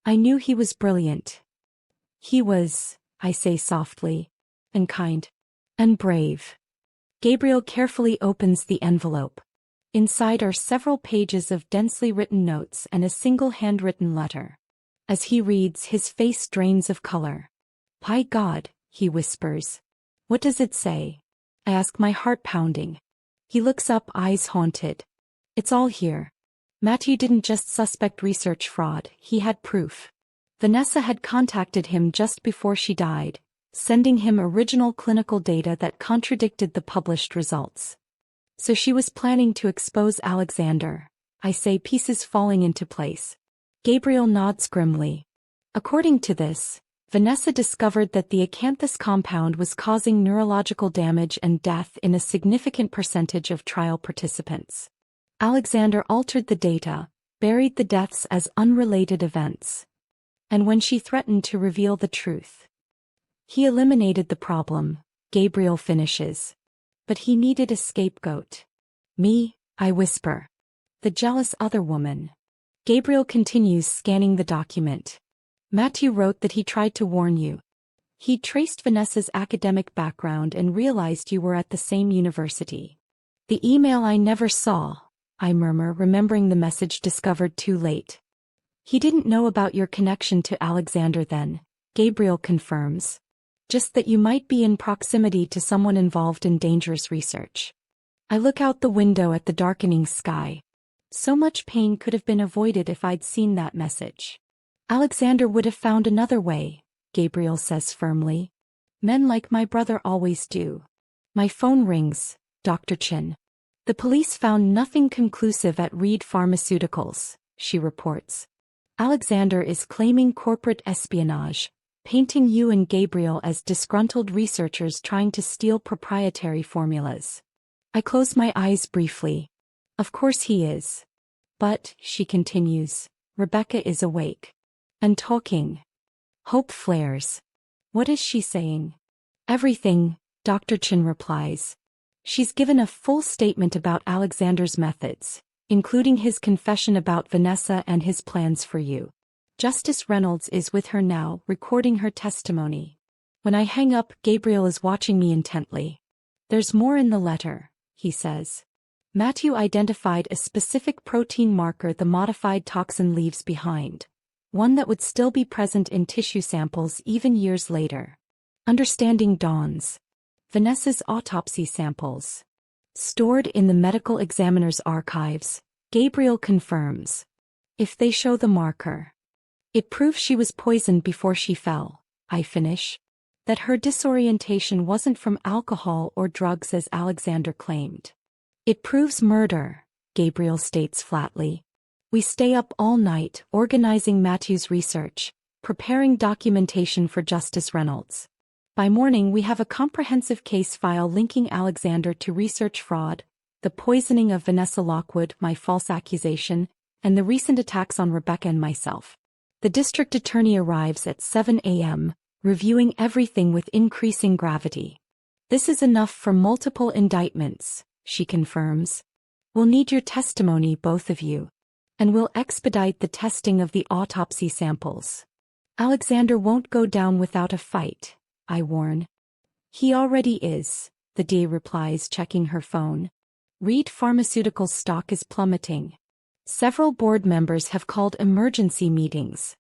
I knew he was brilliant. He was, I say softly, and kind, and brave. Gabriel carefully opens the envelope. Inside are several pages of densely written notes and a single handwritten letter. As he reads, his face drains of color. By God, he whispers. What does it say? I ask, my heart pounding. He looks up, eyes haunted. It's all here. Matthew didn't just suspect research fraud, he had proof. Vanessa had contacted him just before she died, sending him original clinical data that contradicted the published results. So she was planning to expose Alexander, I say, pieces falling into place. Gabriel nods grimly. According to this, Vanessa discovered that the acanthus compound was causing neurological damage and death in a significant percentage of trial participants. Alexander altered the data, buried the deaths as unrelated events. And when she threatened to reveal the truth, he eliminated the problem, Gabriel finishes. But he needed a scapegoat. Me, I whisper. The jealous other woman. Gabriel continues, scanning the document. Matthew wrote that he tried to warn you. He traced Vanessa's academic background and realized you were at the same university. The email I never saw, I murmur, remembering the message discovered too late. He didn't know about your connection to Alexander then, Gabriel confirms. Just that you might be in proximity to someone involved in dangerous research. I look out the window at the darkening sky. So much pain could have been avoided if I'd seen that message. Alexander would have found another way, Gabriel says firmly. Men like my brother always do. My phone rings, Dr. Chin. The police found nothing conclusive at Reed Pharmaceuticals, she reports. Alexander is claiming corporate espionage, painting you and Gabriel as disgruntled researchers trying to steal proprietary formulas. I close my eyes briefly. Of course he is. But, she continues, Rebecca is awake. And talking. Hope flares. What is she saying? Everything, Dr. Chin replies. She's given a full statement about Alexander's methods, including his confession about Vanessa and his plans for you. Justice Reynolds is with her now, recording her testimony. When I hang up, Gabriel is watching me intently. There's more in the letter, he says. Matthew identified a specific protein marker the modified toxin leaves behind, one that would still be present in tissue samples even years later. Understanding dawns. Vanessa's autopsy samples. Stored in the medical examiner's archives, Gabriel confirms. If they show the marker, it proves she was poisoned before she fell, I finish. That her disorientation wasn't from alcohol or drugs as Alexander claimed. It proves murder, Gabriel states flatly. We stay up all night, organizing Matthew's research, preparing documentation for Justice Reynolds. By morning we have a comprehensive case file linking Alexander to research fraud, the poisoning of Vanessa Lockwood, my false accusation, and the recent attacks on Rebecca and myself. The district attorney arrives at 7 a.m., reviewing everything with increasing gravity. This is enough for multiple indictments, she confirms. We'll need your testimony, both of you. And we'll expedite the testing of the autopsy samples. Alexander won't go down without a fight, I warn. He already is, the DA replies, checking her phone. Reed Pharmaceuticals stock is plummeting. Several board members have called emergency meetings.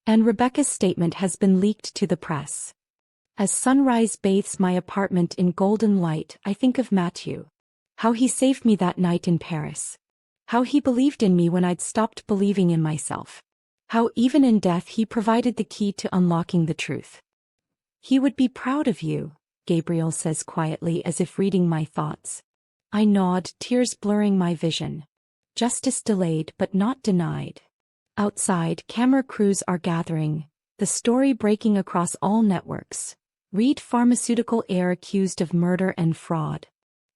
And Rebecca's statement has been leaked to the press. As sunrise bathes my apartment in golden light, I think of Matthew. How he saved me that night in Paris. How he believed in me when I'd stopped believing in myself. How even in death he provided the key to unlocking the truth. He would be proud of you, Gabriel says quietly, as if reading my thoughts. I nod, tears blurring my vision. Justice delayed but not denied. Outside, camera crews are gathering, the story breaking across all networks. Reed Pharmaceutical heir accused of murder and fraud.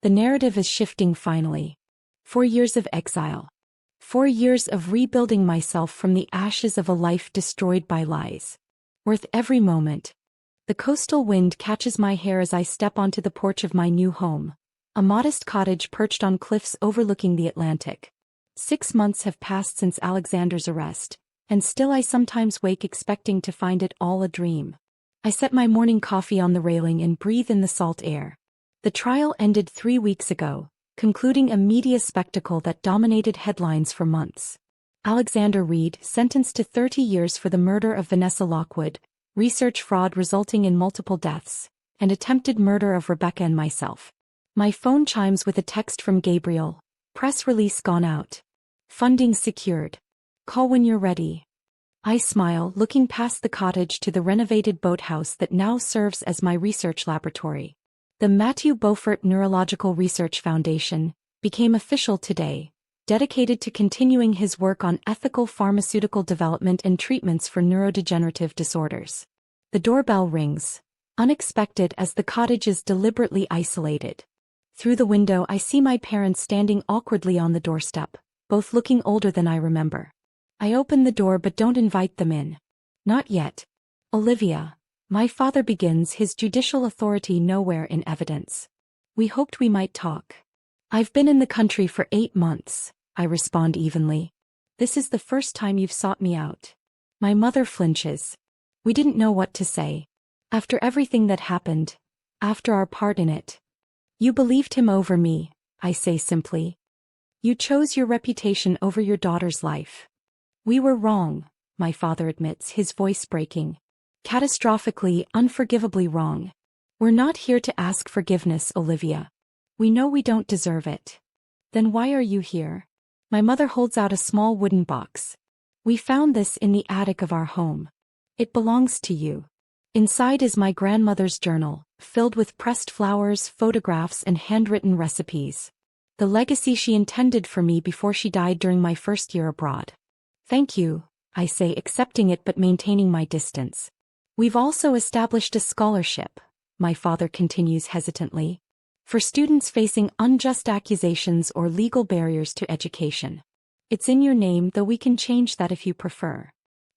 The narrative is shifting finally. 4 years of exile. 4 years of rebuilding myself from the ashes of a life destroyed by lies. Worth every moment. The coastal wind catches my hair as I step onto the porch of my new home, a modest cottage perched on cliffs overlooking the Atlantic. 6 months have passed since Alexander's arrest, and still I sometimes wake expecting to find it all a dream. I set my morning coffee on the railing and breathe in the salt air. The trial ended 3 weeks ago, concluding a media spectacle that dominated headlines for months. Alexander Reed sentenced to 30 years for the murder of Vanessa Lockwood, research fraud resulting in multiple deaths, and attempted murder of Rebecca and myself. My phone chimes with a text from Gabriel. Press release gone out. Funding secured. Call when you're ready. I smile, looking past the cottage to the renovated boathouse that now serves as my research laboratory. The Matthew Beaufort Neurological Research Foundation became official today, dedicated to continuing his work on ethical pharmaceutical development and treatments for neurodegenerative disorders. The doorbell rings, unexpected as the cottage is deliberately isolated. Through the window I see my parents standing awkwardly on the doorstep, both looking older than I remember. I open the door but don't invite them in. Not yet. Olivia, my father begins, his judicial authority nowhere in evidence. We hoped we might talk. I've been in the country for 8 months, I respond evenly. This is the first time you've sought me out. My mother flinches. We didn't know what to say. After everything that happened, after our part in it. You believed him over me, I say simply. You chose your reputation over your daughter's life. We were wrong, my father admits, his voice breaking. Catastrophically, unforgivably wrong. We're not here to ask forgiveness, Olivia. We know we don't deserve it. Then why are you here? My mother holds out a small wooden box. We found this in the attic of our home. It belongs to you. Inside is my grandmother's journal, filled with pressed flowers, photographs, and handwritten recipes. The legacy she intended for me before she died during my first year abroad. Thank you, I say, accepting it but maintaining my distance. We've also established a scholarship, my father continues hesitantly, for students facing unjust accusations or legal barriers to education. It's in your name, though we can change that if you prefer.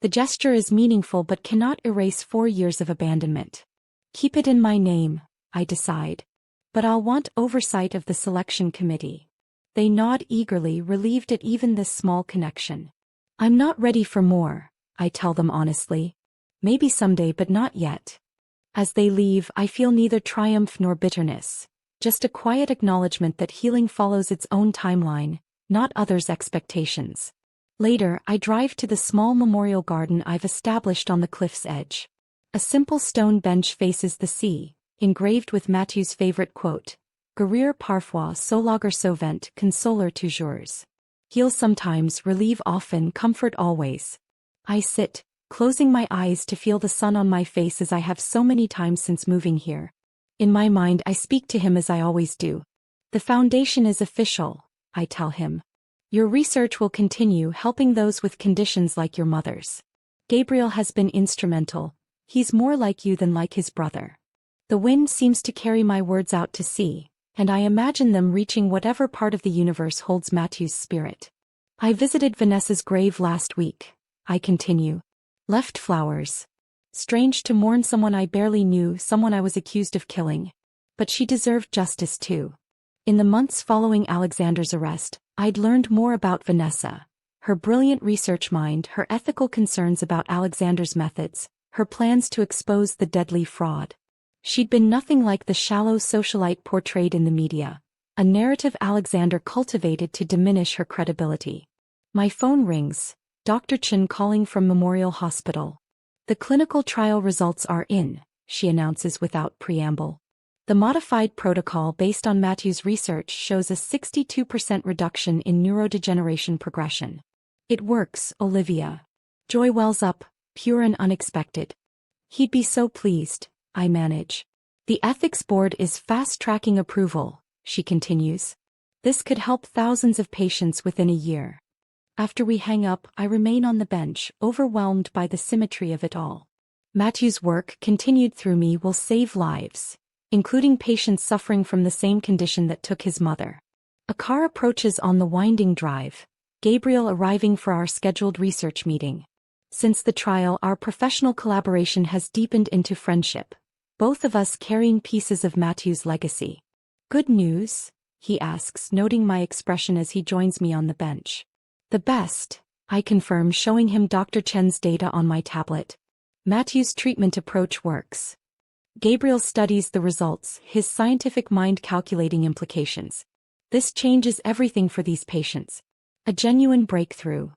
The gesture is meaningful but cannot erase 4 years of abandonment. Keep it in my name, I decide. But I'll want oversight of the selection committee. They nod eagerly, relieved at even this small connection. I'm not ready for more, I tell them honestly. Maybe someday, but not yet. As they leave, I feel neither triumph nor bitterness, just a quiet acknowledgement that healing follows its own timeline, not others' expectations. Later, I drive to the small memorial garden I've established on the cliff's edge. A simple stone bench faces the sea, engraved with Matthew's favorite quote, Guerrier parfois, solager sauvant, consoler toujours. Heal sometimes, relieve often, comfort always. I sit, closing my eyes to feel the sun on my face as I have so many times since moving here. In my mind I speak to him as I always do. The foundation is official, I tell him. Your research will continue helping those with conditions like your mother's. Gabriel has been instrumental. He's more like you than like his brother. The wind seems to carry my words out to sea, and I imagine them reaching whatever part of the universe holds Matthew's spirit. I visited Vanessa's grave last week, I continue. Left flowers. Strange to mourn someone I barely knew, someone I was accused of killing. But she deserved justice too. In the months following Alexander's arrest, I'd learned more about Vanessa. Her brilliant research mind, her ethical concerns about Alexander's methods, her plans to expose the deadly fraud. She'd been nothing like the shallow socialite portrayed in the media, a narrative Alexander cultivated to diminish her credibility. My phone rings, Dr. Chen calling from Memorial Hospital. The clinical trial results are in, she announces without preamble. The modified protocol based on Matthew's research shows a 62% reduction in neurodegeneration progression. It works, Olivia. Joy wells up, pure and unexpected. He'd be so pleased, I manage. The ethics board is fast-tracking approval, she continues. This could help thousands of patients within a year. After we hang up, I remain on the bench, overwhelmed by the symmetry of it all. Matthew's work, continued through me, will save lives, including patients suffering from the same condition that took his mother. A car approaches on the winding drive, Gabriel arriving for our scheduled research meeting. Since the trial, our professional collaboration has deepened into friendship, both of us carrying pieces of Matthew's legacy. Good news? He asks, noting my expression as he joins me on the bench. The best, I confirm, showing him Dr. Chen's data on my tablet. Matthew's treatment approach works. Gabriel studies the results, his scientific mind calculating implications. This changes everything for these patients. A genuine breakthrough.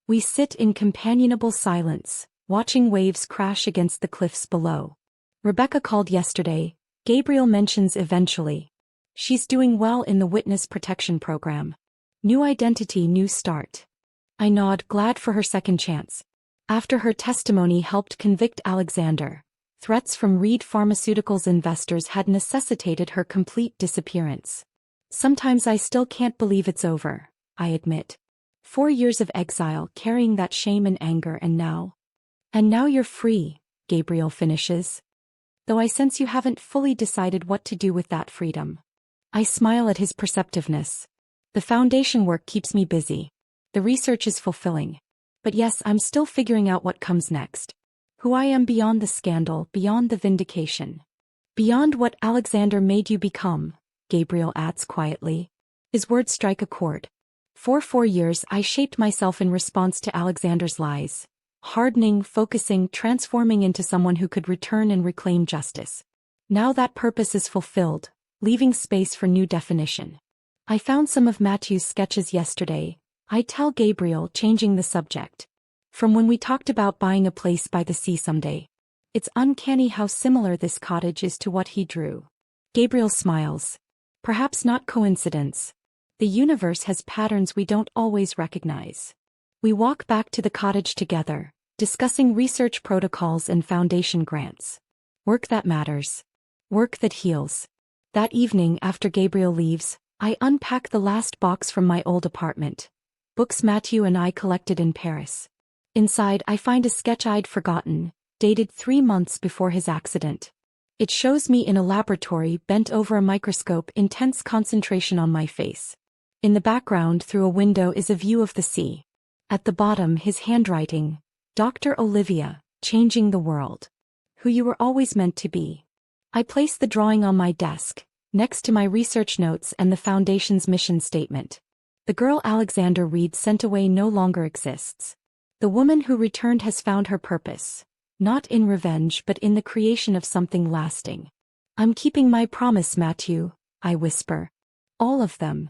We sit in companionable silence, watching waves crash against the cliffs below. Rebecca called yesterday, Gabriel mentions eventually. She's doing well in the witness protection program. New identity, new start. I nod, glad for her second chance. After her testimony helped convict Alexander, threats from Reed Pharmaceuticals investors had necessitated her complete disappearance. Sometimes I still can't believe it's over, I admit. 4 years of exile, carrying that shame and anger, and now you're free, Gabriel finishes. Though I sense you haven't fully decided what to do with that freedom. I smile at his perceptiveness. The foundation work keeps me busy. The research is fulfilling. But yes, I'm still figuring out what comes next. Who I am beyond the scandal, beyond the vindication. Beyond what Alexander made you become, Gabriel adds quietly. His words strike a chord. For 4 years I shaped myself in response to Alexander's lies. Hardening, focusing, transforming into someone who could return and reclaim justice. Now that purpose is fulfilled, leaving space for new definition. I found some of Matthew's sketches yesterday, I tell Gabriel, changing the subject. From when we talked about buying a place by the sea someday. It's uncanny how similar this cottage is to what he drew. Gabriel smiles. Perhaps not coincidence. The universe has patterns we don't always recognize. We walk back to the cottage together, discussing research protocols and foundation grants. Work that matters. Work that heals. That evening, after Gabriel leaves, I unpack the last box from my old apartment. Books Matthew and I collected in Paris. Inside, I find a sketch I'd forgotten, dated 3 months before his accident. It shows me in a laboratory, bent over a microscope, intense concentration on my face. In the background, through a window, is a view of the sea. At the bottom, his handwriting, Dr. Olivia, changing the world. Who you were always meant to be. I place the drawing on my desk, next to my research notes and the Foundation's mission statement. The girl Alexander Reed sent away no longer exists. The woman who returned has found her purpose, not in revenge but in the creation of something lasting. I'm keeping my promise, Matthew, I whisper. All of them.